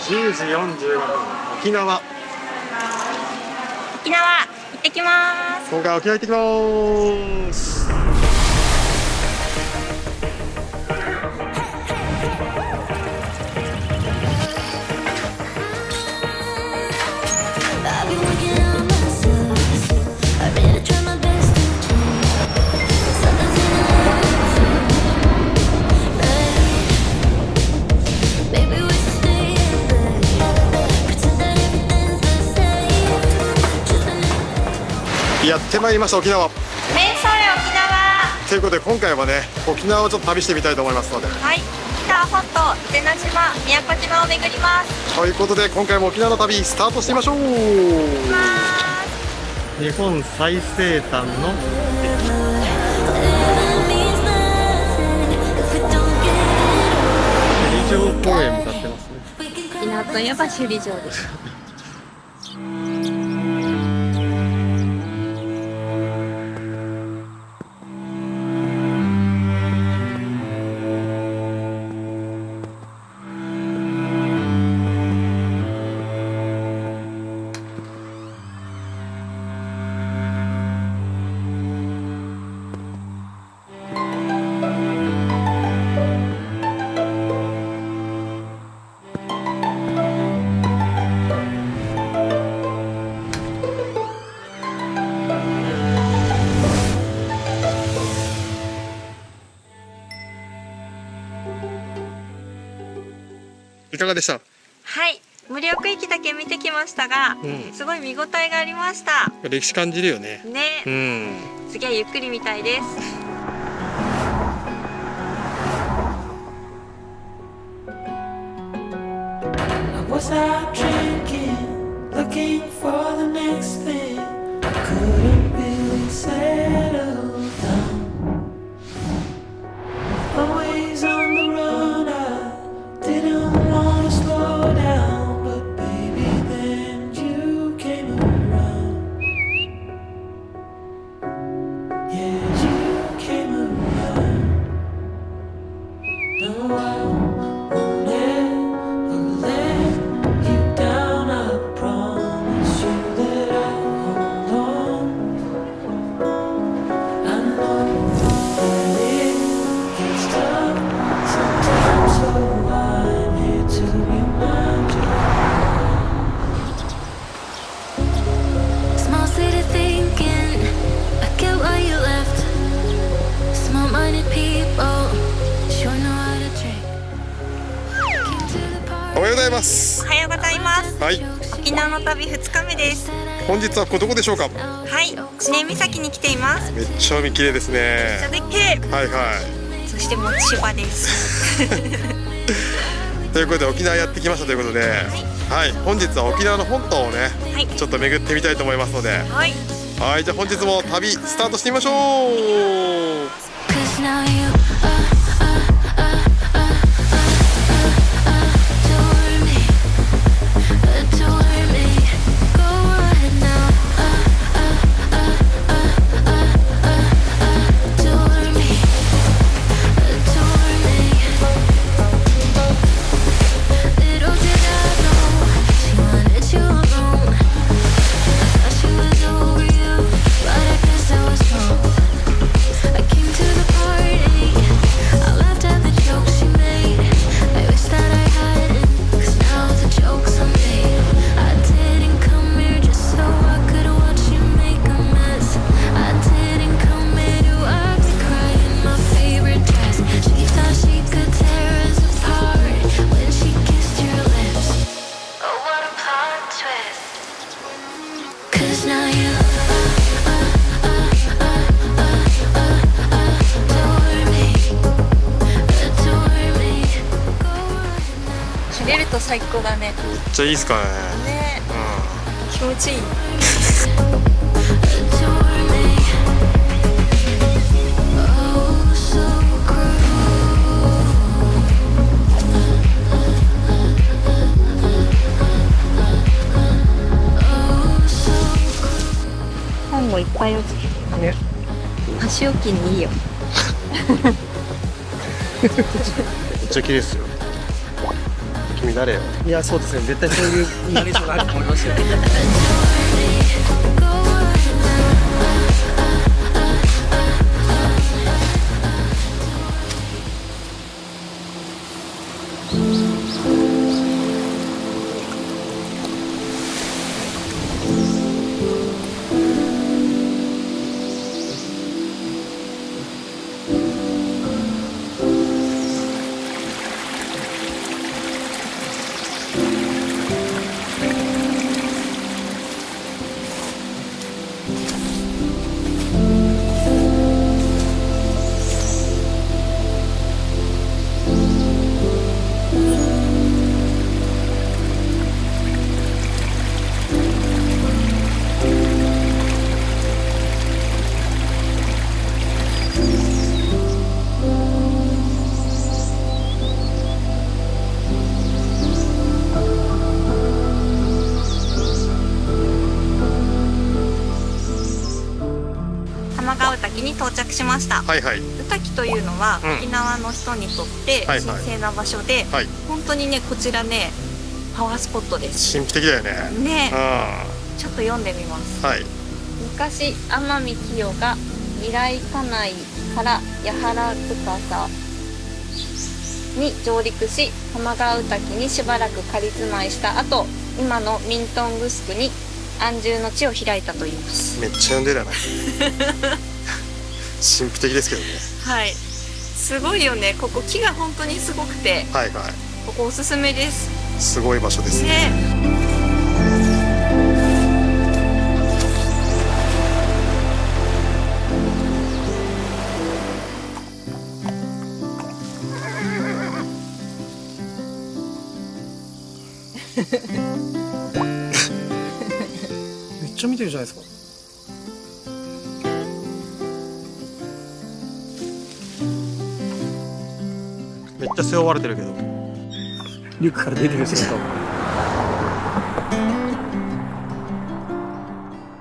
10時45分、沖縄。沖縄行ってきます。今回沖縄行ってきます。やってまいりました沖縄。沖縄ということで今回はね、沖縄をちょっと旅してみたいと思いますので、はい、北本島、伊是名島、宮古島を巡ります。ということで今回も沖縄の旅スタートしてみましょう。日本最西端の首里城公園向かってますね。沖縄といえば首里城です。いかがでした？はい、無料区域だけ見てきましたが、すごい見応えがありました。歴史感じるよね。ね、次はゆっくり見たいです。Was out drinking, looking for the next thing. Couldn't really settle down. Always on the run, I didn't want to slow down, but baby, then you came around. Yeah, you came around. No, I won't ever let you down. I promise you that I'll hold on. I know that it gets tough sometimes, so I'm here to remind you. Small city thinking, I get why you left. Small-minded people sure know how to drink. おはようございます。おはようございます。はい、沖縄の旅2日目です。本日はここどこでしょうか？はい、知念岬に来ています。めっちゃ海綺麗ですめっね。ちゃでっけはいはえ。そして持ち場です。い。ということで沖縄やってきましたということで、はい、本日は沖縄の本島をね、はい、ちょっと巡ってみたいと思いますので、はい、はい、じゃあ本日も旅スタートしてみましょう。切れると最高だね。めっちゃいいですかね。ね、気持ちいい。本もいっぱい落ちてるね。箸置きにいいよ。めっちゃ綺麗ですよ。君誰よ。いや、そうですね。絶対そういうナレーションがあると思いますよ。玉川滝に到着しました。はいはい。宇滝というのは、うん沖縄の人にとってはいはい神聖な場所で、はい。本当にねこちらねパワースポットです神秘的だよね。ねうちょっと読んでみます。ん。はい。昔天海清が未来家内から八原司に上陸し玉川宇滝にしばらく仮住まいした後、今のミントングスクに安住の地を開いたと言います。めっちゃ読んでるやない。神秘的ですけどね。はい、すごいよね。ここ木が本当にすごくて、はいはここおすすめですい。すごい場所ですね。ね。めっちゃ見てるじゃないですか。めっちゃ背負われてるけど。リュックから出てる人と。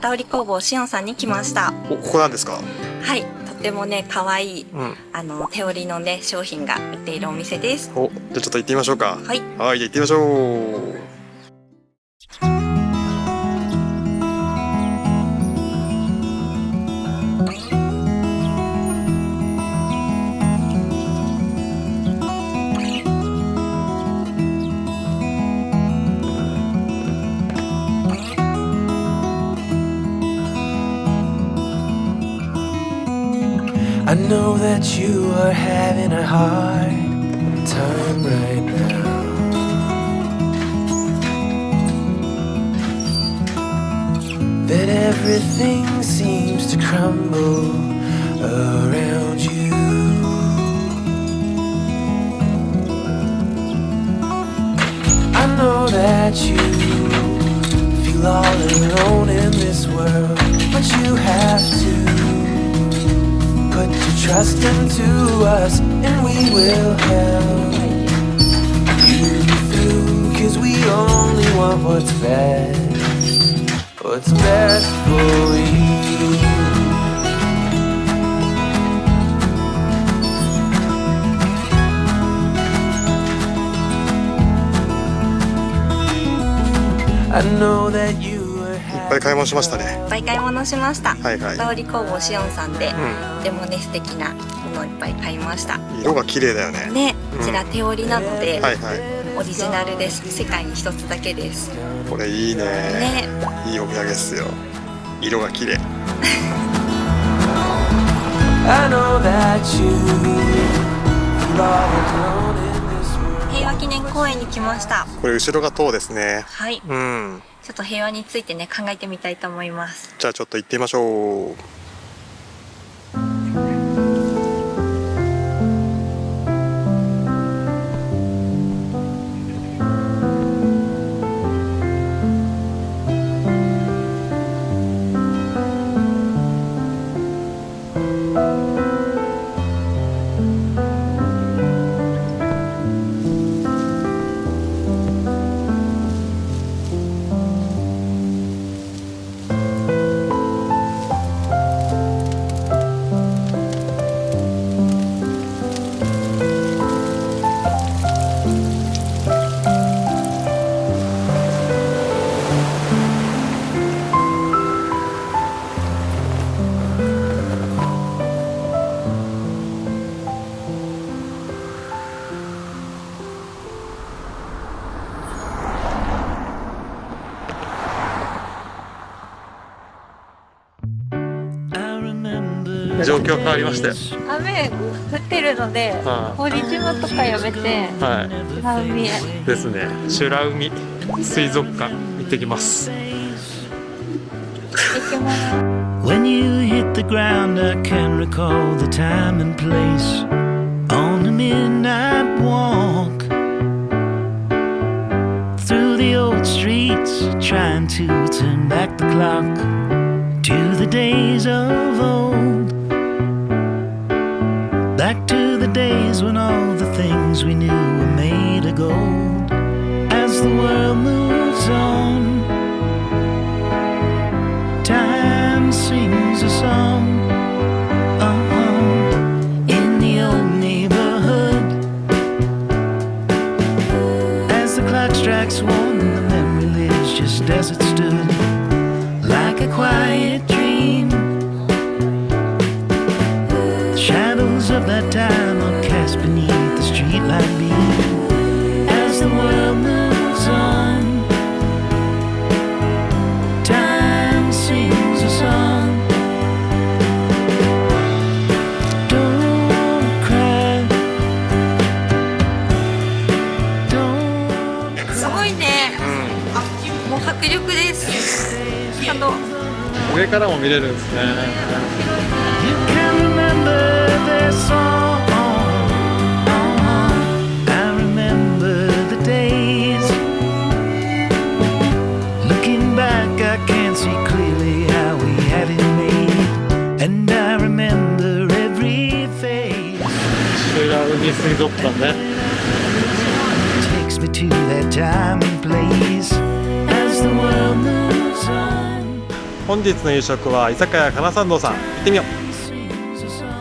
田織工房しおんさんに来ました。お、ここなんですか。はい、とてもね可愛いうん。手織りのね商品が売っているお店です。お、じゃあちょっと行ってみましょうか。はい。はい、じゃあ行ってみましょう。I know that you are having a hard time right now. That everything seems to crumble around you. I know that you feel all alone in this world, but you have to put your trust into us, and we will help you through. 'Cause we only want what's best for you. I know that you are いっぱい買い物しましたね。いっぱい買い物しました。はいはい。田織工房しおんさんで、うとてもね素敵なものをいっぱい買いました。ん。色が綺麗だよね。ね、こちら手織りなので、はいはい。オリジナルです。世界に一つだけです。これいいね。ね、いいお土産っすよ。色が綺麗。 I know that you feel all alone in this world. 平和記念公園に来ました。これ後ろが塔ですね。はい、うん。ちょっと平和についてね考えてみたいと思います。じゃあちょっと行ってみましょう。状況変わりましたよ。雨降ってるので、は堀島とかやめて、は海へ。い。ですね。美ら海水族館行ってきます。行きます。 When you hit the ground, I can recall the time and place on a midnight walk through the old streets, trying to turn back the clock to the days of old, back to the days when all the things we knew were made of gold. As the world moves on, time sings a song in the old neighborhood. As the clock strikes one, the memory lives just as it stood, like a quiet dream. The shadows of that time are cast beneath the streetlight beam. As the world moves on, time sings a song. Don't cry, don't. すごいね。もう迫力です。あの上からも見れるんですね。 You can remember their song. I remember the days. Looking back, I can't see clearly how we had it made. And I remember every phase. 美ら海水族館ね。 Takes me to that time and place. As the world moves on. 本日の夕食は居酒屋かなさんどうさん行ってみよう。 Sings a song.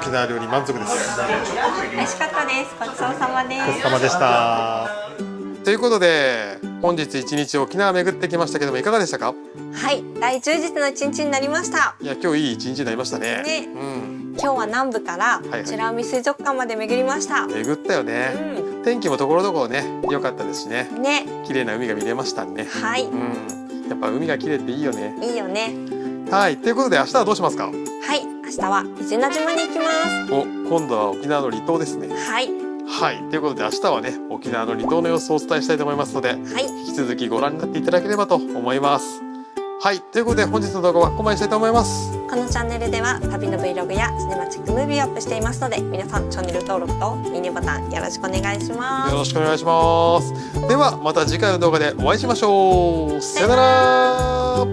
沖縄料理満足です。美味しかったです。ごちそうさまでごちそうさまでした。ということで本日一日沖縄巡ってきましたけどもいかがでしたか？はい、大充実の一日になりました。いや今日いい一日になりましたね。ねうん。今日は南部からはい美ら海水族館まで巡りました。巡ったよね。う天気もところどころね良かったですしね。ん、ね、綺麗な海が見れましたね。はい、うん。やっぱ海が綺麗っていいよね。いいよね。はい。ということで明日はどうしますか？はい、明日は伊是名島に行きます。お、今度は沖縄の離島ですね。はい、はい。ということで明日はね沖縄の離島の様子をお伝えしたいと思いますのではい、引き続きご覧になっていただければと思います。はい。ということで本日の動画はここまでしたいと思います。このチャンネルでは旅の Vlog やシネマチックムービーをアップしていますので、皆さんチャンネル登録といいねボタンよろしくお願いします。よろしくお願いします。ではまた次回の動画でお会いしましょう。さよなら。